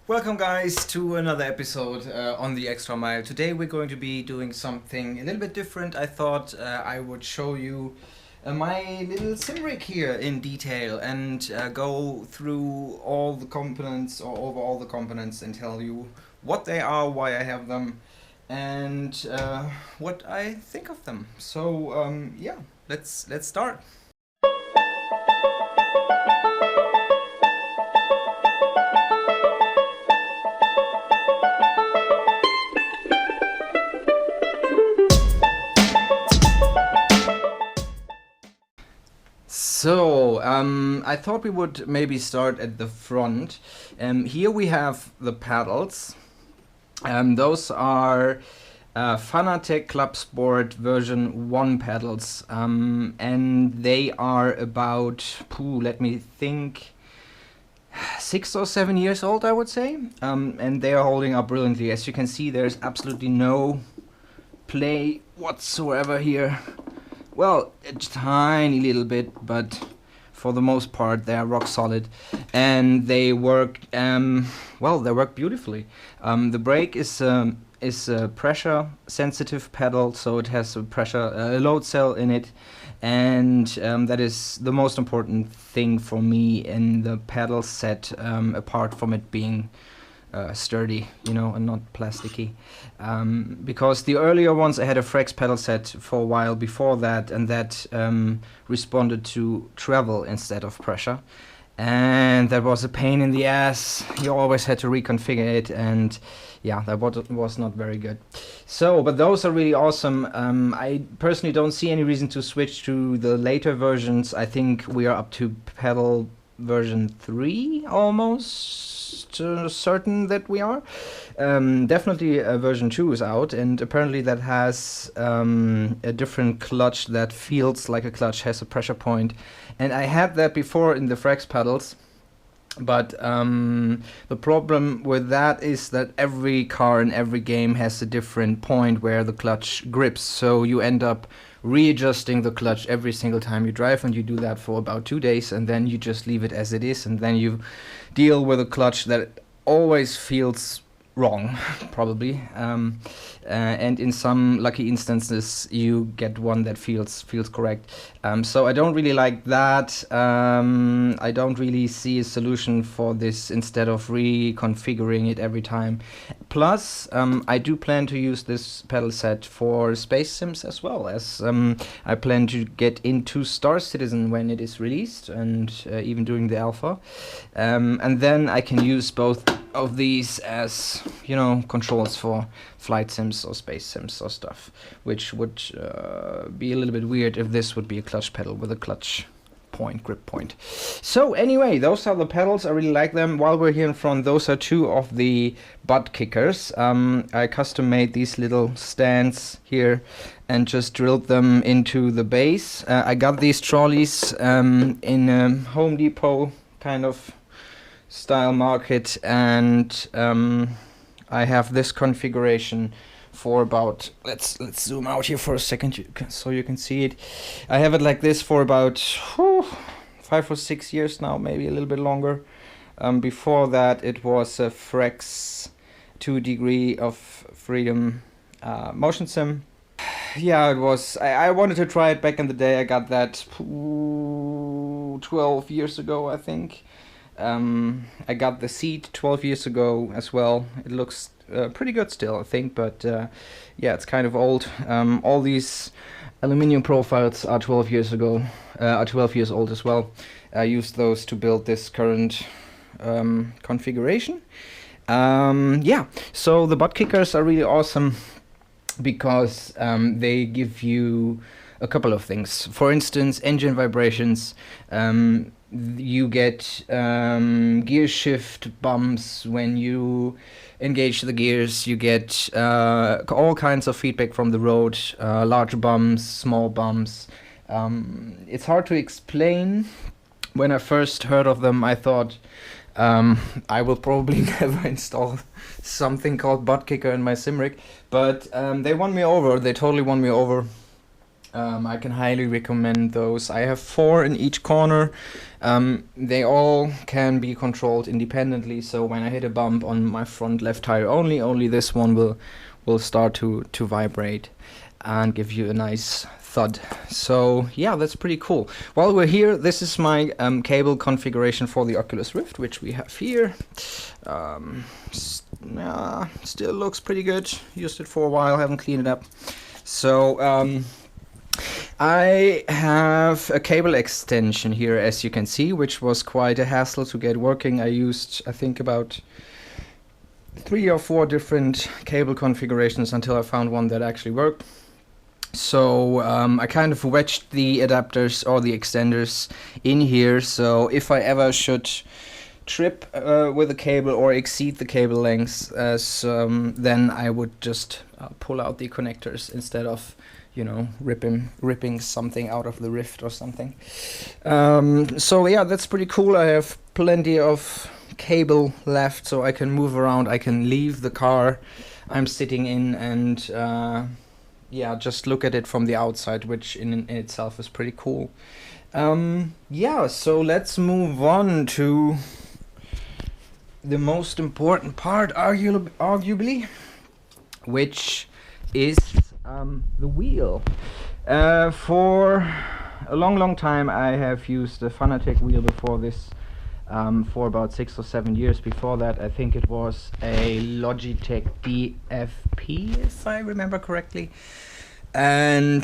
Welcome guys to another episode on the Extra Mile. Today we're going to be doing something a little bit different. I thought I would show you my little Simrig here in detail and go through all the components or over all the components and tell you what they are, why I have them, and what I think of them. So yeah, let's start. So, I thought we would maybe start at the front. Here we have the pedals. Those are Fanatec Clubsport version 1 pedals. And they are about, let me think, 6 or 7 years old, I would say. And they are holding up brilliantly. As you can see, there's absolutely no play whatsoever here. Well, a tiny little bit, but for the most part they are rock solid, and they work. Well, they work beautifully. The brake is a pressure sensitive pedal, so it has a pressure load cell in it, and that is the most important thing for me in the pedal set. Apart from it being sturdy, you know, and not plasticky, because the earlier ones I had a Frex pedal set for a while before that, and that responded to travel instead of pressure, and that was a pain in the ass. You always had to reconfigure it, and yeah, that was not very good. So, but those are really awesome. I personally don't see any reason to switch to the later versions. I think we are up to pedal version 3 almost. Certain that we are. Definitely version 2 is out, and apparently that has a different clutch that feels like a clutch, has a pressure point, and I had that before in the Frex pedals, but the problem with that is that every car in every game has a different point where the clutch grips, so you end up readjusting the clutch every single time you drive, and you do that for about 2 days, and then you just leave it as it is, and then you deal with a clutch that always feels wrong, probably, and in some lucky instances you get one that feels correct. So I don't really like that. I don't really see a solution for this instead of reconfiguring it every time. Plus, I do plan to use this pedal set for space sims as well, as I plan to get into Star Citizen when it is released, and even during the alpha, and then I can use both of these as, you know, controls for flight sims or space sims or stuff, which would be a little bit weird if this would be a clutch pedal with a clutch point, grip point. So anyway, those are the pedals. I really like them. While we're here in front, those are 2 of the Buttkickers. I custom made these little stands here and just drilled them into the base. I got these trolleys in a Home Depot kind of style market, and I have this configuration for about, let's zoom out here for a second so you can see it. I have it like this for about 5 or 6 years now, maybe a little bit longer. Before that it was a Frex 2 degree of freedom motion sim. Yeah, it was, I wanted to try it back in the day. I got that 12 years ago, I think. I got the seat 12 years ago as well. It looks pretty good still, I think, but yeah, it's kind of old. All these aluminium profiles are 12 years old as well. I used those to build this current configuration. Yeah, so the Buttkickers are really awesome because they give you a couple of things. For instance, engine vibrations. You get gear shift bumps when you engage the gears. You get all kinds of feedback from the road, large bumps, small bumps. It's hard to explain. When I first heard of them, I thought I will probably never install something called Buttkicker in my Simrig, but they won me over. They totally won me over. I can highly recommend those. I have 4 in each corner. They all can be controlled independently, so when I hit a bump on my front left tire only this one will start to vibrate and give you a nice thud. So yeah, that's pretty cool. While we're here, this is my cable configuration for the Oculus Rift, which we have here. Still looks pretty good. Used it for a while, haven't cleaned it up. So I have a cable extension here, as you can see, which was quite a hassle to get working. I used, I think, about 3 or 4 different cable configurations until I found one that actually worked. So I kind of wedged the adapters or the extenders in here, so if I ever should trip with a cable or exceed the cable lengths, then I would just pull out the connectors instead of, you know, ripping something out of the Rift or something. So yeah, that's pretty cool. I have plenty of cable left, so I can move around. I can leave the car I'm sitting in and yeah, just look at it from the outside, which in itself is pretty cool. Yeah, so let's move on to the most important part, arguably, which is the wheel. For a long time I have used a Fanatec wheel before this, for about 6 or 7 years. Before that, I think it was a Logitech DFP, if I remember correctly. And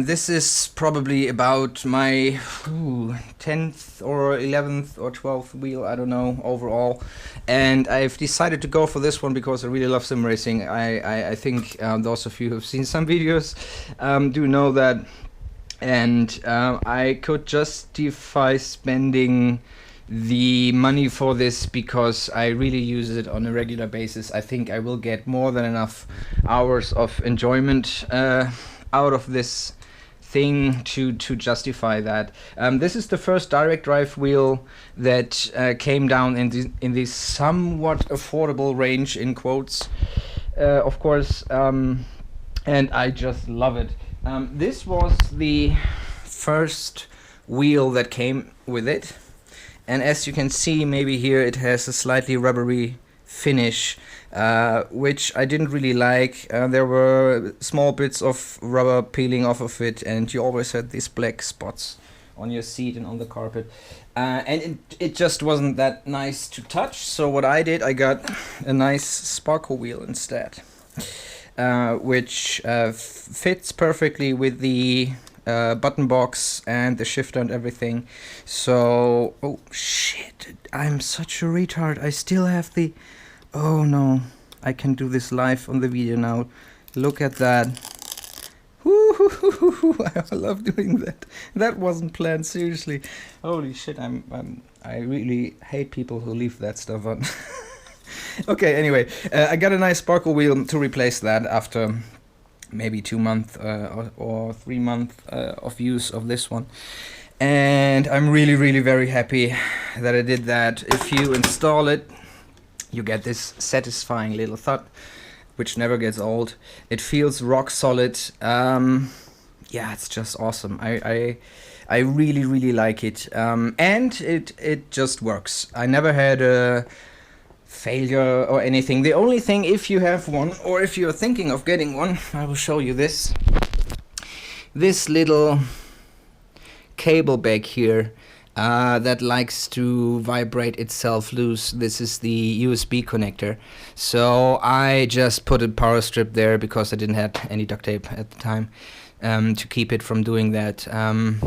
this is probably about my 10th or 11th or 12th wheel, I don't know, overall. And I've decided to go for this one because I really love sim racing. I think those of you who've seen some videos do know that. And I could justify spending the money for this because I really use it on a regular basis. I think I will get more than enough hours of enjoyment out of this thing to justify that. This is the first direct drive wheel that came down in this somewhat affordable range, in quotes, of course, and I just love it. This was the first wheel that came with it. And as you can see, maybe here it has a slightly rubbery finish, which I didn't really like. There were small bits of rubber peeling off of it, and you always had these black spots on your seat and on the carpet. And it just wasn't that nice to touch. So what I did, I got a nice sparkle wheel instead, which fits perfectly with the button box and the shifter and everything. So, oh shit, I'm such a retard. I still have the, oh no, I can do this live on the video now. Look at that. Woo-hoo-hoo-hoo-hoo. I love doing that. That wasn't planned, seriously. Holy shit, I really hate people who leave that stuff on. Okay, anyway, I got a nice sparkle wheel to replace that after maybe 2 months or 3 months of use of this one, and I'm really very happy that I did that. If you install it, you get this satisfying little thud, which never gets old. It feels rock solid. Yeah, it's just awesome. I really like it, and it just works. I never had a failure or anything. The only thing, if you have one or if you're thinking of getting one, I will show you this little cable back here that likes to vibrate itself loose. This is the USB connector, so I just put a power strip there because I didn't have any duct tape at the time to keep it from doing that,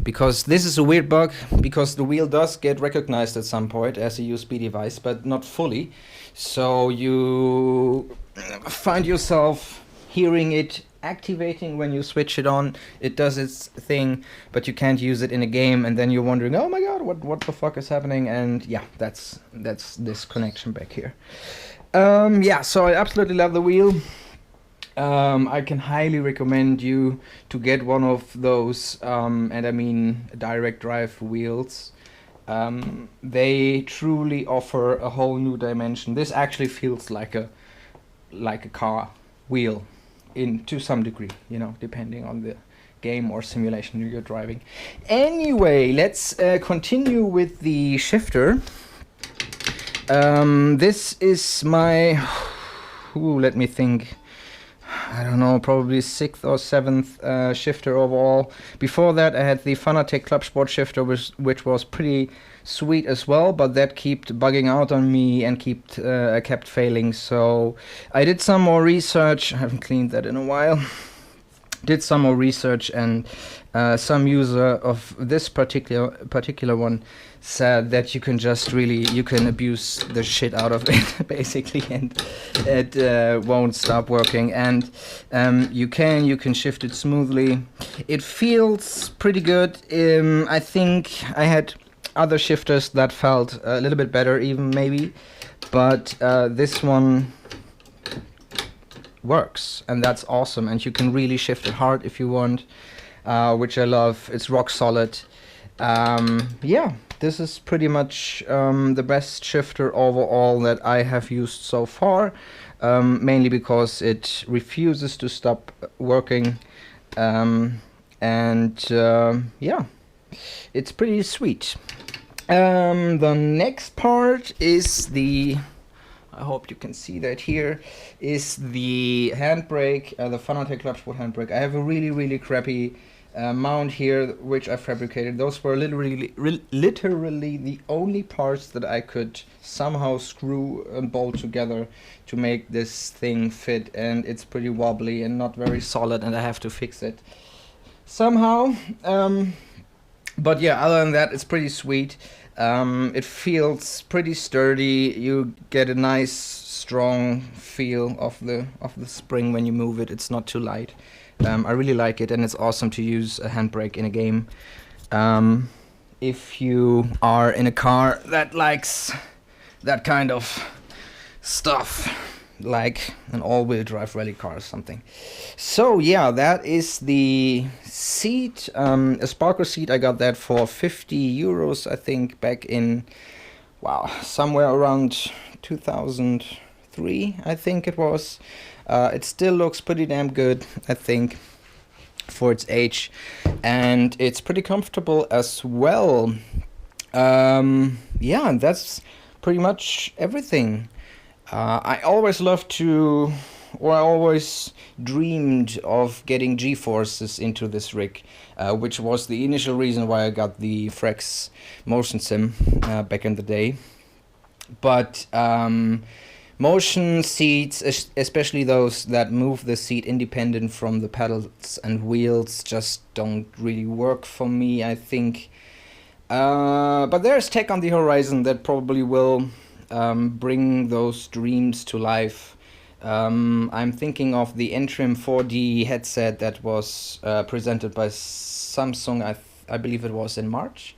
because this is a weird bug, because the wheel does get recognized at some point as a USB device, but not fully. So you find yourself hearing it activating when you switch it on. It does its thing, but you can't use it in a game, and then you're wondering, oh my god, what the fuck is happening? And yeah, that's this connection back here. Yeah, so I absolutely love the wheel. I can highly recommend you to get one of those, and I mean direct drive wheels. They truly offer a whole new dimension. This actually feels like a car wheel to some degree, you know, depending on the game or simulation you're driving. Anyway, let's continue with the shifter. This is my, let me think, I don't know, probably 6th or 7th shifter overall. Before that I had the Fanatec Clubsport shifter, which was pretty sweet as well, but that kept bugging out on me and kept failing. So I did some more research. I haven't cleaned that in a while. Did some more research, and some user of this particular one said that you can just you can abuse the shit out of it basically, and it won't stop working. And you can shift it smoothly. It feels pretty good. I think I had other shifters that felt a little bit better even maybe, but this one works, and that's awesome. And you can really shift it hard if you want, which I love. It's rock solid. Yeah, this is pretty much the best shifter overall that I have used so far, mainly because it refuses to stop working, and yeah, it's pretty sweet. The next part is the, I hope you can see that here, is the Handbrake, the Fanatec Clubsport Handbrake. I have a really crappy mount here, which I fabricated. Those were literally the only parts that I could somehow screw and bolt together to make this thing fit, and it's pretty wobbly and not very solid, and I have to fix it somehow. But yeah, other than that, it's pretty sweet. It feels pretty sturdy. You get a nice strong feel of the spring when you move it. It's not too light. I really like it, and it's awesome to use a handbrake in a game. If you are in a car that likes that kind of stuff, like an all-wheel drive rally car or something. So yeah, that is the seat, a Sparker seat. I got that for 50 euros, I think, back in, wow, somewhere around 2003, I think it was. It still looks pretty damn good, I think, for its age, and it's pretty comfortable as well. Yeah, that's pretty much everything. I always loved to, or I always dreamed of getting G-Forces into this rig, which was the initial reason why I got the Frex motion sim back in the day. But motion seats, especially those that move the seat independent from the pedals and wheels, just don't really work for me, I think. But there's tech on the horizon that probably will bring those dreams to life. I'm thinking of the Entrim 4D headset that was presented by Samsung, I believe it was in March.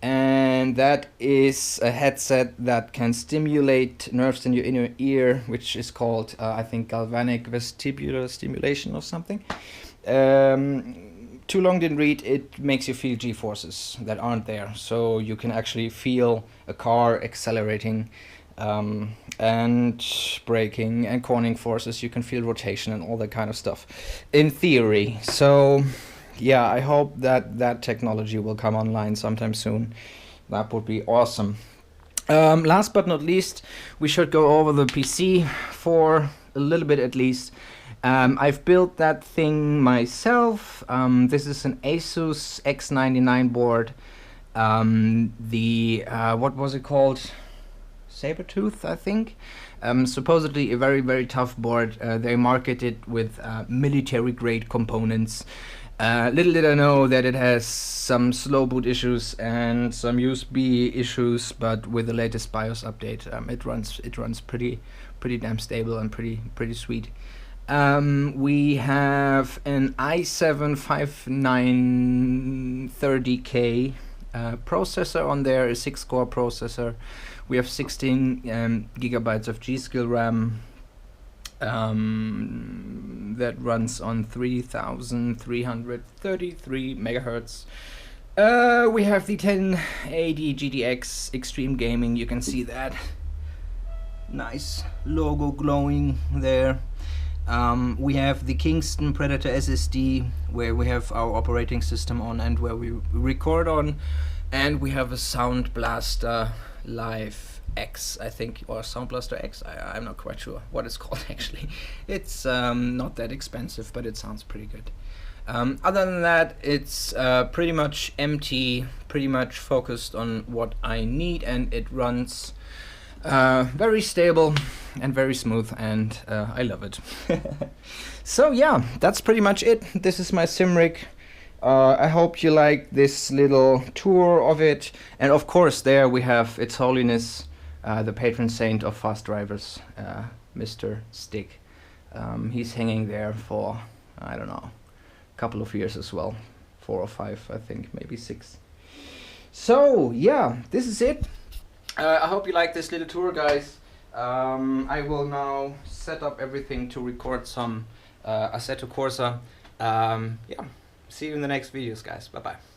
And that is a headset that can stimulate nerves in your inner ear, which is called, I think, galvanic vestibular stimulation or something. Too long didn't read. It makes you feel G-forces that aren't there, so you can actually feel a car accelerating and braking and cornering forces. You can feel rotation and all that kind of stuff in theory. So yeah, I hope that that technology will come online sometime soon. That would be awesome. Last but not least, we should go over the PC for a little bit at least. I've built that thing myself. This is an Asus X99 board. What was it called? Sabertooth, I think. Supposedly a very, very tough board. They market it with military grade components. Little did I know that it has some slow boot issues and some USB issues, but with the latest BIOS update, it runs pretty damn stable and pretty sweet. We have an i7 5930K processor on there, a 6-core processor. We have 16 gigabytes of G.Skill RAM. That runs on 3333 megahertz. We have the 1080 GTX Extreme Gaming. You can see that nice logo glowing there. We have the Kingston Predator SSD, where we have our operating system on and where we record on, and we have a Soundblaster Live X, I think, or Soundblaster X. I'm not quite sure what it's called actually. It's not that expensive, but it sounds pretty good. Other than that, it's pretty much empty, pretty much focused on what I need, and it runs very stable and very smooth, and I love it. So yeah, that's pretty much it. This is my Simrig. I hope you like this little tour of it, and of course there we have Its Holiness, the patron saint of fast drivers, Mr. Stick. He's hanging there for, I don't know, couple of years as well, 4 or 5 I think, maybe 6. So yeah, this is it. I hope you like this little tour, guys. I will now set up everything to record some Assetto Corsa. Yeah, see you in the next videos, guys. Bye bye.